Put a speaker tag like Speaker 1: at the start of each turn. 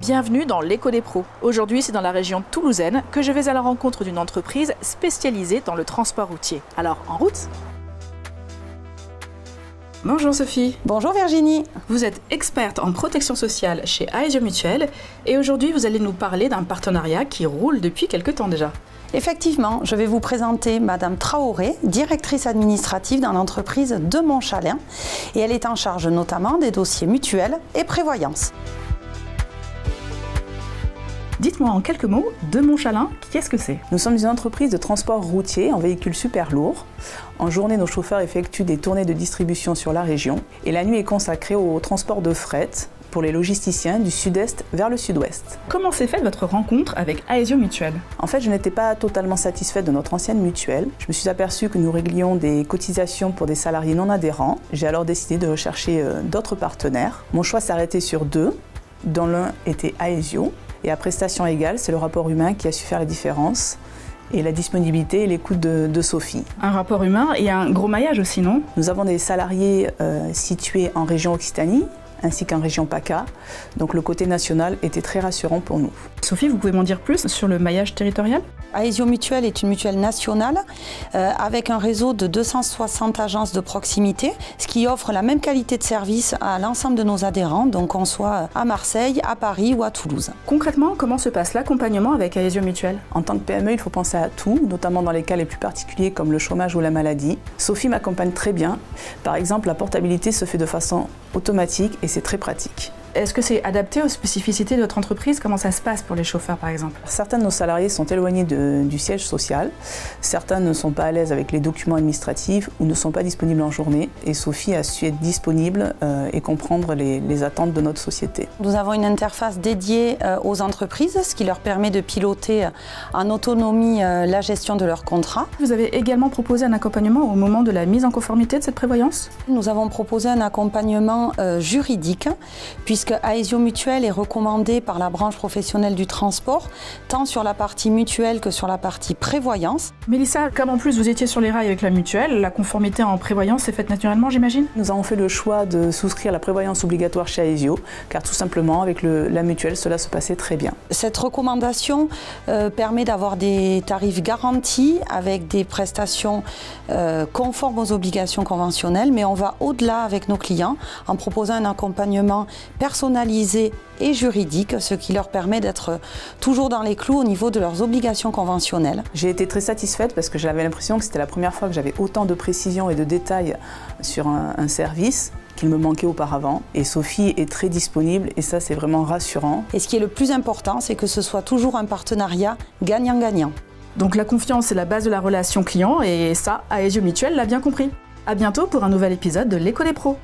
Speaker 1: Bienvenue dans l'écho des pros. Aujourd'hui, c'est dans la région toulousaine que je vais à la rencontre d'une entreprise spécialisée dans le transport routier. Alors, en route! Bonjour Sophie.
Speaker 2: Bonjour Virginie.
Speaker 1: Vous êtes experte en protection sociale chez Aesio Mutuelle et aujourd'hui vous allez nous parler d'un partenariat qui roule depuis quelque temps déjà.
Speaker 2: Effectivement, je vais vous présenter Madame Traoré, directrice administrative dans l'entreprise de Montchalin et elle est en charge notamment des dossiers mutuels et prévoyance.
Speaker 1: Dites-moi en quelques mots, de Montchalin, qu'est-ce que c'est?
Speaker 3: Nous sommes une entreprise de transport routier en véhicules super lourds. En journée, nos chauffeurs effectuent des tournées de distribution sur la région et la nuit est consacrée au transport de fret pour les logisticiens du sud-est vers le sud-ouest.
Speaker 1: Comment s'est faite votre rencontre avec Aesio Mutuelle?
Speaker 3: En fait, je n'étais pas totalement satisfaite de notre ancienne mutuelle. Je me suis aperçue que nous réglions des cotisations pour des salariés non adhérents. J'ai alors décidé de rechercher d'autres partenaires. Mon choix s'est arrêté sur deux, dont l'un était Aesio. Et à prestations égales, c'est le rapport humain qui a su faire la différence et la disponibilité et l'écoute de Sophie.
Speaker 1: Un rapport humain et un gros maillage aussi, non?
Speaker 3: Nous avons des salariés situés en région Occitanie ainsi qu'en région PACA, donc le côté national était très rassurant pour nous.
Speaker 1: Sophie, vous pouvez m'en dire plus sur le maillage territorial?
Speaker 2: Aesio Mutuelle est une mutuelle nationale avec un réseau de 260 agences de proximité, ce qui offre la même qualité de service à l'ensemble de nos adhérents, donc qu'on soit à Marseille, à Paris ou à Toulouse.
Speaker 1: Concrètement, comment se passe l'accompagnement avec Aesio Mutuelle?
Speaker 3: En tant que PME, il faut penser à tout, notamment dans les cas les plus particuliers comme le chômage ou la maladie. Sophie m'accompagne très bien. Par exemple, la portabilité se fait de façon automatique et c'est très pratique.
Speaker 1: Est-ce que c'est adapté aux spécificités de votre entreprise? Comment ça se passe pour les chauffeurs par exemple?
Speaker 3: Certains de nos salariés sont éloignés du siège social, certains ne sont pas à l'aise avec les documents administratifs ou ne sont pas disponibles en journée et Sophie a su être disponible et comprendre les attentes de notre société.
Speaker 2: Nous avons une interface dédiée aux entreprises, ce qui leur permet de piloter en autonomie la gestion de leurs contrats.
Speaker 1: Vous avez également proposé un accompagnement au moment de la mise en conformité de cette prévoyance?
Speaker 2: Nous avons proposé un accompagnement juridique puisque Aesio Mutuelle est recommandé par la branche professionnelle du transport, tant sur la partie mutuelle que sur la partie prévoyance.
Speaker 1: Mélissa, comme en plus vous étiez sur les rails avec la mutuelle, la conformité en prévoyance s'est faite naturellement, j'imagine?
Speaker 3: Nous avons fait le choix de souscrire la prévoyance obligatoire chez Aesio, car tout simplement avec la mutuelle, cela se passait très bien.
Speaker 2: Cette recommandation permet d'avoir des tarifs garantis avec des prestations conformes aux obligations conventionnelles, mais on va au-delà avec nos clients en proposant un accompagnement personnalisé et juridique, ce qui leur permet d'être toujours dans les clous au niveau de leurs obligations conventionnelles.
Speaker 3: J'ai été très satisfaite parce que j'avais l'impression que c'était la première fois que j'avais autant de précision et de détails sur un service qu'il me manquait auparavant. Et Sophie est très disponible et ça c'est vraiment rassurant.
Speaker 2: Et ce qui est le plus important, c'est que ce soit toujours un partenariat gagnant-gagnant.
Speaker 1: Donc la confiance est la base de la relation client et ça, Aesio Mutuelle l'a bien compris. À bientôt pour un nouvel épisode de l'écho des pros.